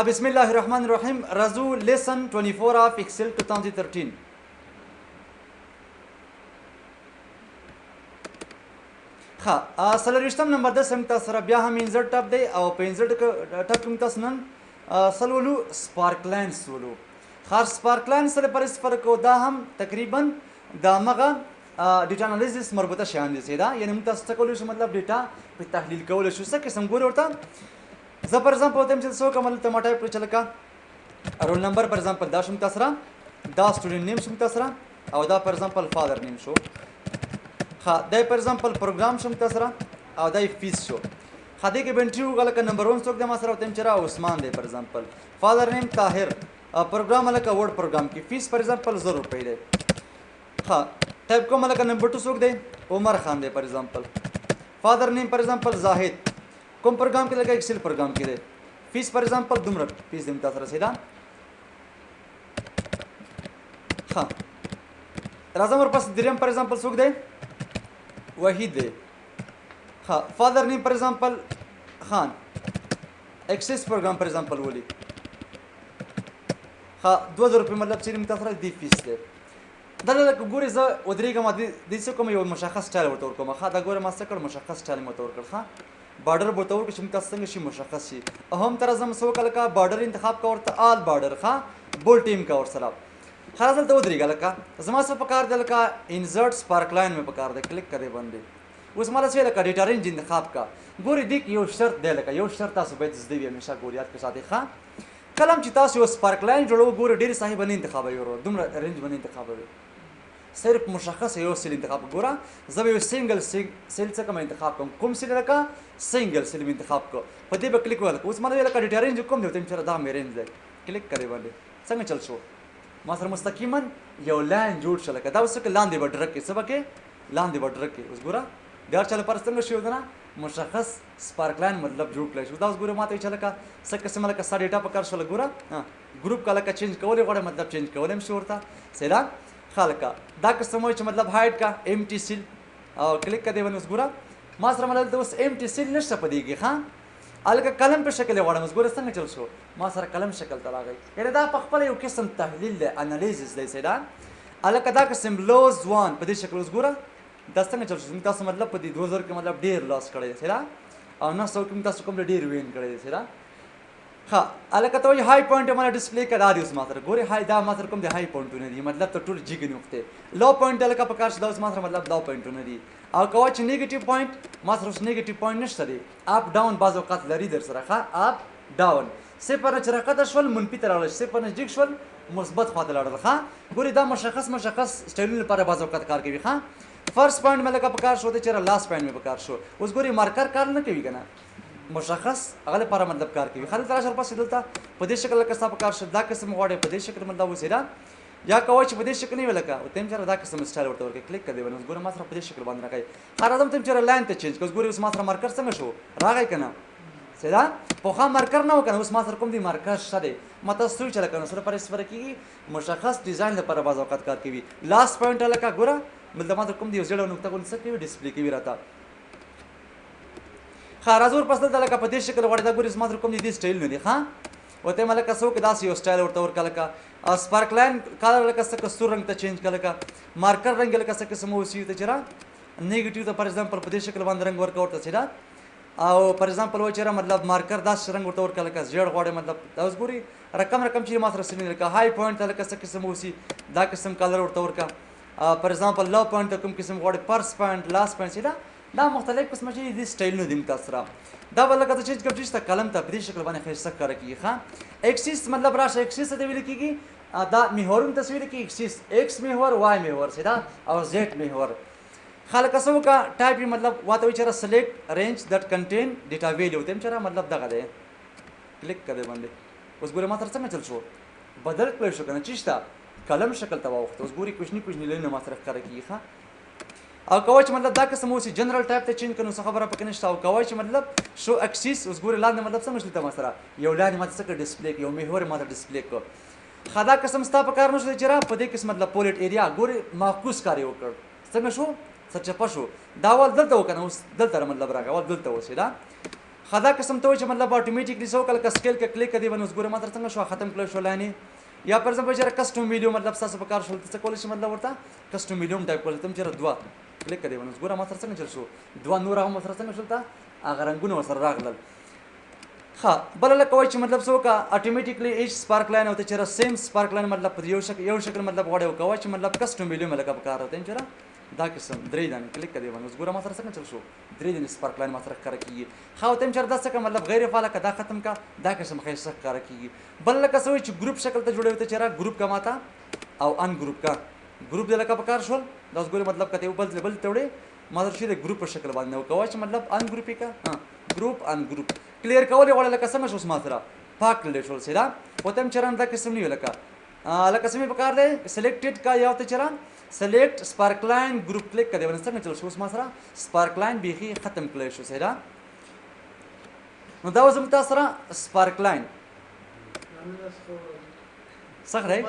بسم الله الرحمن الرحیم رازو لیسن 24 of ايکسيل 2013 څلورویشتم نمبر د سم تاسو سره بیا هم انزرټ ټاپ دی او په انزرټ ټاپ کې تاسو نن سلولو سپارکلاینز ولو خاص سپارکلاینز سره پر فرق کو دا هم تقریبا دا مغه ډیټا انالیسس مربوطه شیان دي سیدا یعنی موږ تاسو ته کولای شو مطلب ډیټا په تحلیل کول شو څه قسم ګور ورته زه پر ایگزامپل تم چې څو کومل ټماټر پر چلکا رول نمبر پر ایگزامپل دا شوم تاسو را دا سټوډنټ نیم شوم تاسو را او دا پر ایگزامپل فادر نیم شو دا پر ایگزامپل پروګرام شوم تاسو را او دا فیس شو خدای کې بنټیو غلکه نمبر 1 څوک د ما سره تم چې را عثمان دی پر ایگزامپل فادر نیم طاهر پروګرام لکه ورډ پروګرام کې فیس پر ایگزامپل 0 روپۍ دی ټایپ کوم لکه نمبر 2 څوک دی عمر خان دی پر ایگزامپل فادر نیم پر ایگزامپل زاهد کوم پروګرام کې لکه ايکسيل پروګرام کې دی فیس پر ایگزامپل دومره فیس دیم تاسو سره سیدا راځم ورپس دریم پر ایگزامپل څوک دی وحید دی فادر نیم پر ایگزامپل خان ايکسيس پروګرام پر ایگزامپل ولی 2000 روپۍ مطلب چې تاسو سره دی فیس دی دا لکه ګوري زه ودرېږم د څه کوم یو مشخص سټایل ورته ورکوم دا ګوره ما څه کړ مشخص سټایل مې ورته ورکړ بارډر ورته ورکړ چې موږ تاسو څنګه شي مشخص شي هم تر زم سو کله کا بارډر انتخاب کا ورته آل بارډر بول ټیم کا ور سره خلاص ته ودرېږه لکه زما څه پکار دی لکه انزرټ سپارکلاین مې پکار دی کلیک کړئ باندې اوس مالا څه لکه ډیټا رینج انتخاب کا ګوري دیک یو شرط دی لکه یو شرط تاسو باید زده وي همیشه ګوري یاد کې ساتي کلم چې تاسو یو سپارکلاین جوړو ګوري ډېر صاحب نه انتخابوي ورو دومره رینج باندې انتخابوي صرف مشخص یو سیل انتخاب ګوره زه یو سنگل سیل څه کوم انتخاب کوم سیل لکه سنگل سیل انتخاب کو په دې به کلیک وکړه اوس مله لکه ډیټا رینج کوم دی تم چې دا مې رینج دی کلیک کړئ باندې څنګه چل شو ما سره مستقیما یو لاین جوړ شو لکه دا اوس کې لاندې بډر کې سبا کې لاندې بډر کې اوس ګوره ډیر چل پر څنګه شو دا مشخص سپارکلاین مطلب جوړ کړی شو دا اوس ګوره ماته چې لکه څه قسم لکه سا ډیټا پکار شو ګوره ګروپ کله کا چینج کولې غواړم مطلب چینج کولم شو ورته سیدا خالقه دا قسم وای چې مطلب هایټ کا ام ټی سیل او کلیک کړئ باندې اوس ګوره ما سره مطلب اوس ام ټی سیل نشته پدېږي الګه قلم په شکل غواړم اوس ګوره څنګه چل شو ما سره قلم شکل ته راغی یعنی دا په خپل یو قسم تحلیل دی انالیسس دی سیدا الګه دا قسم لوز وان په دې شکل اوس ګوره دا څنګه چل شو تاسو مطلب په دې 2000 کې مطلب ډیر لاس کړی سیدا او نه سو کوم تاسو کوم ډیر وین کړی سیدا الکه ته هاي پوینټ مله ډسپلی کړه دا اوس ماتره ګوري هاي دا ماتره کوم دی هاي پوینټونه دي مطلب ته ټول جګ نقطه لو پوینټ الکه په کار شدا اوس ماتره مطلب لو پوینټونه دي او کوه چې نیگیټیو پوینټ ماتره اوس نیگیټیو پوینټ نشته دي اپ ډاون بعض اوقات لري در سره اپ ډاون صفر نه چرقه شول منفي تر راول صفر نه جګ شول مثبت خواته لاړل ګوري دا مشخص سټایلونه لپاره بعض اوقات کار کوي فرست پوینټ مله کا په کار شو ته چې لاست پوینټ مې په کار شو اوس ګوري مارکر کار نه کوي کنه مشخص هغه لپاره مطلب کار کوي خالد تر شر پاسې دلته په دې شکل لکه ستاسو په کار شو دا قسم غواړي په دې شکل مطلب وسیدا یا کوي چې په دې شکل نه ولکه او تم چې دا قسم سټایل ورته ورکړي کلیک کړئ ونه ګوره ما سره په دې شکل باندې راغی هر ادم تم چې لاین ته چینج کوس ګوره اوس ما سره مارکر څنګه شو راغی کنه سیدا په خام مارکر نه وکنه اوس ما سره کوم دی مارکر شته مته سوي چې لکه سره پرې سره کیږي مشخص ډیزاین لپاره بعض اوقات کار کوي لاست پوینټ لکه ګوره مطلب ما کوم دی زړه نقطه کول څه کوي ډسپلی کوي راته خارازور پس دلته لکه په دې شکل غوړې دا ګوري زما کوم دي سټایل نه دي وته ملکه سو کې داسې یو سټایل ورته ورکړه لکه سپارکلاین کلر لکه څه کستور رنگ ته چینج کړه لکه مارکر رنگ لکه څه قسم وسی ته چیرې نیگیټیو ته پر ایگزامپل په دې شکل باندې رنگ ورکړه ورته چیرې او پر ایگزامپل و چیرې مطلب مارکر داس رنگ ورته ورکړه لکه زیړ غوړې مطلب دا اوس ګوري رقم چې ما سره سینې لکه هاي پوینټ لکه څه قسم وسی دا قسم کلر ورته ورکړه پر ایگزامپل لو پوینټ کوم قسم غوړې فرست پوینټ لاست پوینټ سیدا دا مختلف قسمه چې دي سټایل نه دي متاثره دا ولکه چې کوم څه کلم ته په دې شکل باندې خېسه کار کوي اکسیس مطلب راشه اکسیس ته ویل کیږي دا محورون تصویر کې اکسیس ایکس محور وای محور سیدا او زد محور خلک سو کا ټایپ مطلب واته چې سلیکټ رینج دټ کنټین ډیټا ویلیو تم چې مطلب دغه دی کلیک کړئ باندې اوس ګوره ما تر څنګه چل شو بدل کړئ شو کنه چیشتا کلم شکل ته وخت اوس ګوري کوښنی لینه ما سره کار کوي او کوي چې مطلب دا قسم اوسې جنرال ټایپ ته چینج کنو څه خبره پکې نشته او کوي چې مطلب شو اکسیس اوس ګوري لاندې مطلب څه مشته ما سره یو لاندې ماته څه ډسپلی یو محور ماته ډسپلی کو خدا قسم ستا په کار نشته چې را په دې قسم مطلب پولیټ ایریا ګوري معکوس کاری وکړ څنګه شو سچ پښو دا ول دلته وکنه اوس دلته مطلب راغی ول دلته اوسې دا خدا قسم ته چې مطلب اتوماتیکلی سو کله سکیل کې کلیک کړي ونوس ګوره ماته څنګه شو ختم کړل شو لاینې یا پر ایگزامپل چې کسٹم ویډیو مطلب تاسو په کار شول څه کول شي مطلب ورته کسٹم ویډیو ټایپ کول تم چې 2 کلیک کړي ونوس ګوره ماته څنګه چل شو 2 نور هم سره څنګه شول تا هغه رنگونه سره راغلل ها بل له کوي چې مطلب سو کا اتوماتیکلی ایچ سپارک لاین او ته چې سیم سپارک لاین مطلب یو شکل مطلب وړو کوي چې مطلب کسٹم ویډیو مې لګا په کار ته چې دا قسم درې دانه کلیک کړي ونوس ګوره ما سره څنګه چل شو درې دانه سپارک لاین ما سره کار کوي خو تم چر دا څه مطلب غیر فعال کدا ختم کا دا قسم خیر څه کار کوي بل لکه سوي چې ګروپ شکل ته جوړوي ته چر ګروپ کا ماته او ان ګروپ کا ګروپ د لکه په کار شول دا ګوره مطلب کته بل توړي ما در شي د ګروپ په شکل باندې او کوي چې مطلب ان ګروپي کا ګروپ ان ګروپ کلیر کول وړه لکه څنګه شو ما سره پاک کړل شو سره وتم چران دا قسم نه لکه سمې په کار دی سلیکټډ کا یا ته چران سلیکټ سپارک لاین ګروپ کلیک کړئ ونه څنګه چل شو ما سره سپارک لاین بیخي ختم کړل شو سره نو دا وزم تاسو سره سپارک لاین څنګه دی